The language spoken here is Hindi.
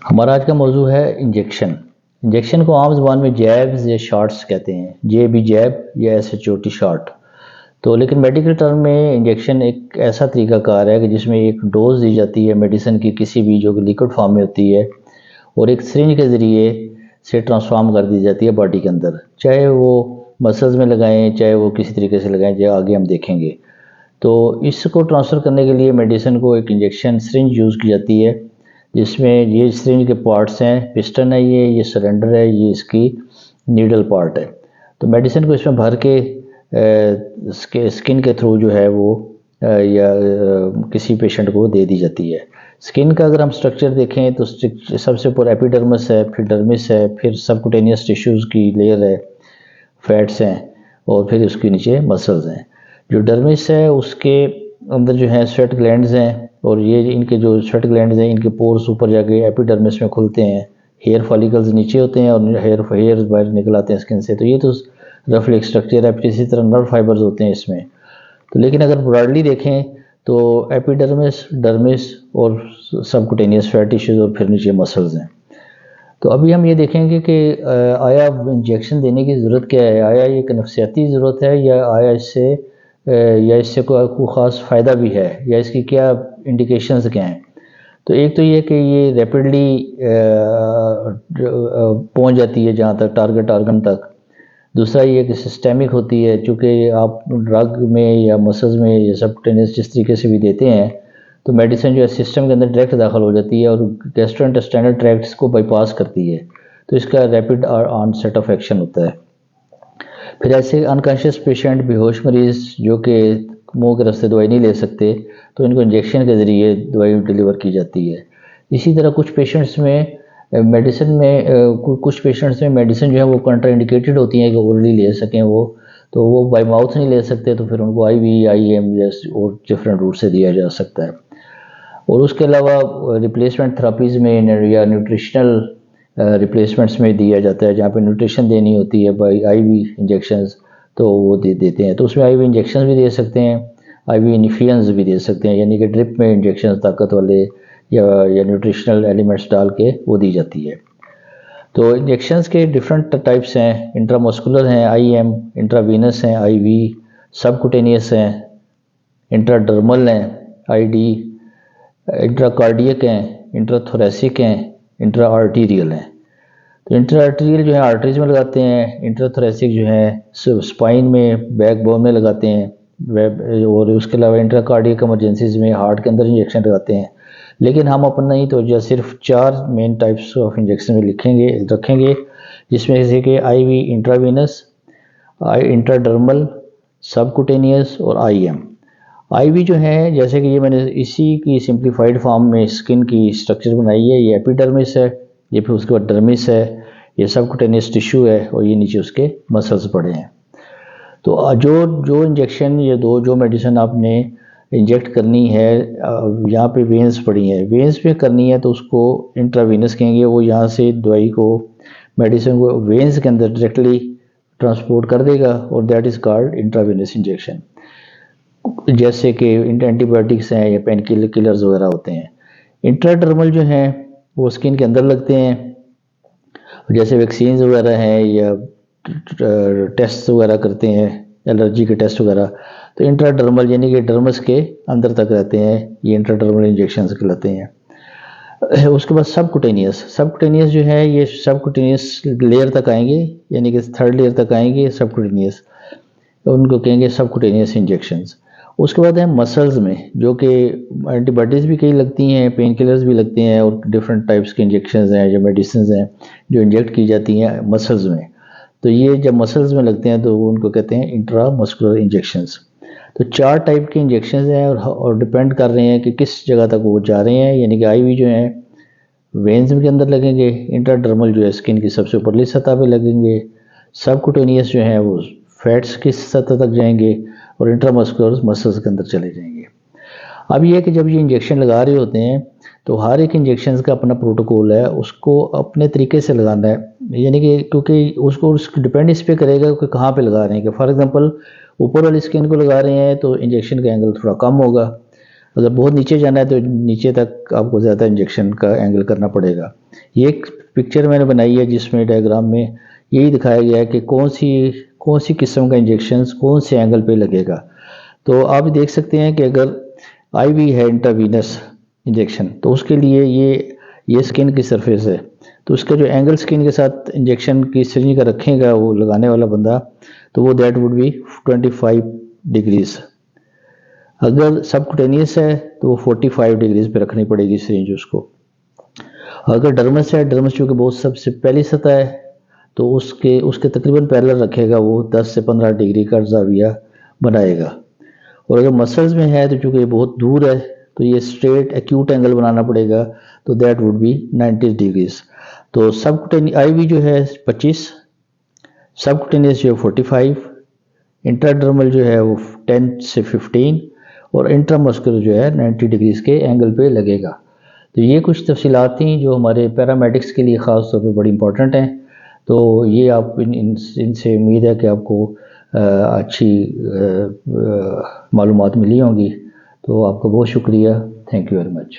हमारा आज का मौजू है इंजेक्शन। इंजेक्शन को आम ज़ुबान में जैब्स या शॉट्स कहते हैं, जे बी जैब या SHOT शॉट। तो लेकिन मेडिकल टर्म में इंजेक्शन एक ऐसा तरीकाकार है कि जिसमें एक डोज दी जाती है मेडिसिन की, किसी भी जो कि लिक्विड फॉर्म में होती है, और एक सिरिंज के ज़रिए से ट्रांसफॉर्म कर दी जाती है बॉडी के अंदर, चाहे वो मसल्स में लगाएं चाहे वो किसी तरीके से लगाएं, जो आगे हम देखेंगे। तो इसको ट्रांसफ़र करने के लिए मेडिसिन को एक इंजेक्शन सिरिंज यूज़ की जाती है, जिसमें ये सिरिंज के पार्ट्स हैं, पिस्टन है, ये सिलेंडर है, ये इसकी नीडल पार्ट है। तो मेडिसिन को इसमें भर के स्किन के थ्रू जो है वो किसी पेशेंट को दे दी जाती है। स्किन का अगर हम स्ट्रक्चर देखें तो सबसे ऊपर एपिडर्मिस है, फिर डर्मिस है, फिर सबकुटेनियस टिश्यूज़ की लेयर है, फैट्स हैं, और फिर उसके नीचे मसल्स हैं। जो डर्मिस है उसके अंदर जो है स्वेट ग्लैंड्स हैं, और ये इनके जो स्वेट ग्लैंड्स हैं इनके पोर्स ऊपर जाके एपिडर्मिस में खुलते हैं। हेयर फॉलिकल्स नीचे होते हैं और हेयर बाहर निकल आते हैं स्किन से। तो ये तो रफली एक स्ट्रक्चर है। इसी तरह नर्व फाइबर्स होते हैं इसमें। तो लेकिन अगर ब्रॉडली देखें तो एपिडर्मिस, डर्मिस और सबकुटेनियस फैट टिश्यूज और फिर नीचे मसल्स हैं। तो अभी हम ये देखेंगे कि आया इंजेक्शन देने की ज़रूरत क्या है, आया ये एक नफसियाती ज़रूरत है, या आया इससे या इससे कोई ख़ास फ़ायदा भी है, या इसकी क्या इंडिकेशंस क्या हैं। तो एक तो ये कि ये रैपिडली पहुंच जाती है जहाँ तक टारगेट ऑर्गन तक। दूसरा ये कि सिस्टेमिक होती है, चूँकि आप ड्रग में या मसल्स में या सबकुटेनियस जिस तरीके से भी देते हैं, तो मेडिसिन जो है सिस्टम के अंदर डायरेक्ट दाखिल हो जाती है और गैस्ट्रोइंटेस्टाइनल ट्रैक्ट्स को बाईपास करती है। तो इसका रैपिड ऑनसेट ऑफ एक्शन होता है। फिर ऐसे अनकॉन्शियस पेशेंट, बेहोश मरीज़ जो कि मुंह के रास्ते दवाई नहीं ले सकते, तो इनको इंजेक्शन के ज़रिए दवाई डिलीवर की जाती है। इसी तरह कुछ पेशेंट्स में मेडिसिन में कुछ पेशेंट्स में मेडिसिन जो है वो कंट्राइंडिकेटेड होती हैं कि ओरली ले सकें वो, तो वो बाय माउथ नहीं ले सकते, तो फिर उनको IV, IM या और डिफरेंट रूट से दिया जा सकता है। और उसके अलावा रिप्लेसमेंट थेरापीज़ में या न्यूट्रिशनल रिप्लेसमेंट्स में दिया जाता है, जहाँ पे न्यूट्रिशन देनी होती है बाई IV इंजेक्शंस, तो वो देते हैं। तो उसमें IV इंजेक्शंस भी दे सकते हैं, IV इन्फ्यूजन्स भी दे सकते हैं, यानी कि ड्रिप में इंजेक्शंस ताकत वाले या न्यूट्रिशनल एलिमेंट्स डाल के वो दी जाती है। तो इंजेक्शंस के डिफरेंट टाइप्स हैं, इंट्रामस्कुलर हैं IM, इंट्रावीनस हैं IV, सबकुटेनियस हैं, इंट्राडर्मल हैं ID, इंट्राकार्डियक हैं, इंट्राथोरेसिक हैं, इंट्रा आर्टीरियल हैं। तो इंट्रा आर्टीरियल जो है आर्टरीज में लगाते हैं, इंट्राथोरेसिक जो है स्पाइन में, बैकबोन में लगाते हैं, और उसके अलावा इंट्राकार्डियक इमरजेंसीज में हार्ट के अंदर इंजेक्शन लगाते हैं। लेकिन हम अपनी तवज्जो सिर्फ 4 मेन टाइप्स ऑफ इंजेक्शन में रखेंगे, जिसमें से कि IV इंट्रावीनस, इंट्राडर्मल, सबकुटेनियस और IM। IV जो है, जैसे कि ये मैंने इसी की सिंप्लीफाइड फॉर्म में स्किन की स्ट्रक्चर बनाई है। ये एपिडर्मिस है, ये फिर उसके बाद डर्मिस है, ये सबकुटेनियस टिश्यू है, और ये नीचे उसके मसल्स पड़े हैं। तो जो इंजेक्शन, ये जो मेडिसिन आपने इंजेक्ट करनी है, यहाँ पे वेंस पड़ी हैं, वेंस पे करनी है तो उसको इंट्रावीनस कहेंगे। वो यहाँ से दवाई को, मेडिसिन को वेंस के अंदर डायरेक्टली ट्रांसपोर्ट कर देगा, और that is called intravenous injection. जैसे कि एंटीबायोटिक्स हैं या पेन किलर्स वगैरह होते हैं। इंट्राडर्मल जो हैं वो स्किन के अंदर लगते हैं, जैसे वैक्सीन वगैरह हैं या टेस्ट वगैरह करते हैं, एलर्जी के टेस्ट वगैरह। तो इंट्राडर्मल यानी कि डर्मस के अंदर तक रहते हैं, ये इंट्राडर्मल इंजेक्शन कहलाते हैं। उसके बाद सबकुटेनियस जो है, ये सबकुटेनियस लेयर तक आएंगे, यानी कि 3rd लेयर तक आएंगे सबकुटेनियस, उनको कहेंगे सबकुटेनियस इंजेक्शंस। उसके बाद है मसल्स में, जो कि एंटीबायोटिक्स भी कई लगती हैं, पेन किलर्स भी लगते हैं, और डिफरेंट टाइप्स के इंजेक्शंस हैं जो मेडिसिन हैं जो इंजेक्ट की जाती हैं मसल्स में। तो ये जब मसल्स में लगते हैं तो उनको कहते हैं इंट्रामस्कुलर इंजेक्शंस। तो 4 टाइप के इंजेक्शंस हैं, और डिपेंड कर रहे हैं कि किस जगह तक वो जा रहे हैं। यानी कि IV जो है वेन्स के अंदर लगेंगे, इंट्राडर्मल जो है स्किन की सबसे ऊपरली सतह पे लगेंगे, सबकुटेनियस जो है वो फैट्स की सतह तक जाएंगे, और इंट्रामस्कुलर मसल्स के अंदर चले जाएंगे। अब ये है कि जब ये इंजेक्शन लगा रहे होते हैं तो हर एक इंजेक्शन का अपना प्रोटोकॉल है, उसको अपने तरीके से लगाना है। यानी कि क्योंकि उसको डिपेंड इस पर करेगा कि कहाँ पे लगा रहे हैं। कि फॉर एग्जांपल ऊपर वाली स्किन को लगा रहे हैं तो इंजेक्शन का एंगल थोड़ा कम होगा, अगर बहुत नीचे जाना है तो नीचे तक आपको ज़्यादा इंजेक्शन का एंगल करना पड़ेगा। ये एक पिक्चर मैंने बनाई है जिसमें डायग्राम में यही दिखाया गया है कि कौन सी किस्म का इंजेक्शन कौन से एंगल पे लगेगा। तो आप देख सकते हैं कि अगर आईवी है इंट्रावीनस इंजेक्शन, तो उसके लिए ये स्किन की सरफेस है, तो उसका जो एंगल स्किन के साथ इंजेक्शन की सिरिंज का रखेगा वो लगाने वाला बंदा, तो वो दैट वुड बी 25 डिग्रीज। अगर सबकुटेनियस है तो वो 45 डिग्रीज पे रखनी पड़ेगी सिरिंज उसको। अगर डर्मस है, डर्मस चूँकि बहुत सबसे पहली सतह है, तो उसके तकरीबन पैरेलल रखेगा, वो 10 से 15 डिग्री का ज़ाविया बनाएगा। और अगर मसल्स में है तो चूँकि ये बहुत दूर है तो ये स्ट्रेट एक्यूट एंगल बनाना पड़ेगा, तो दैट वुड बी 90 डिग्रीज। तो सबकुटेनियस आईवी जो है 25, सबकुटेनियस जो है 45, इंट्राडर्मल जो है वो 10 से 15 और इंट्रामस्कुलर जो है 90 डिग्रीज के एंगल पे लगेगा। तो ये कुछ तफसीलात थी जो हमारे पैरामेडिक्स के लिए ख़ास तौर पे बड़ी इंपॉर्टेंट हैं। तो ये आप इनसे उम्मीद है कि आपको अच्छी मालूमात मिली होंगी। तो आपका बहुत शुक्रिया। Thank you very much.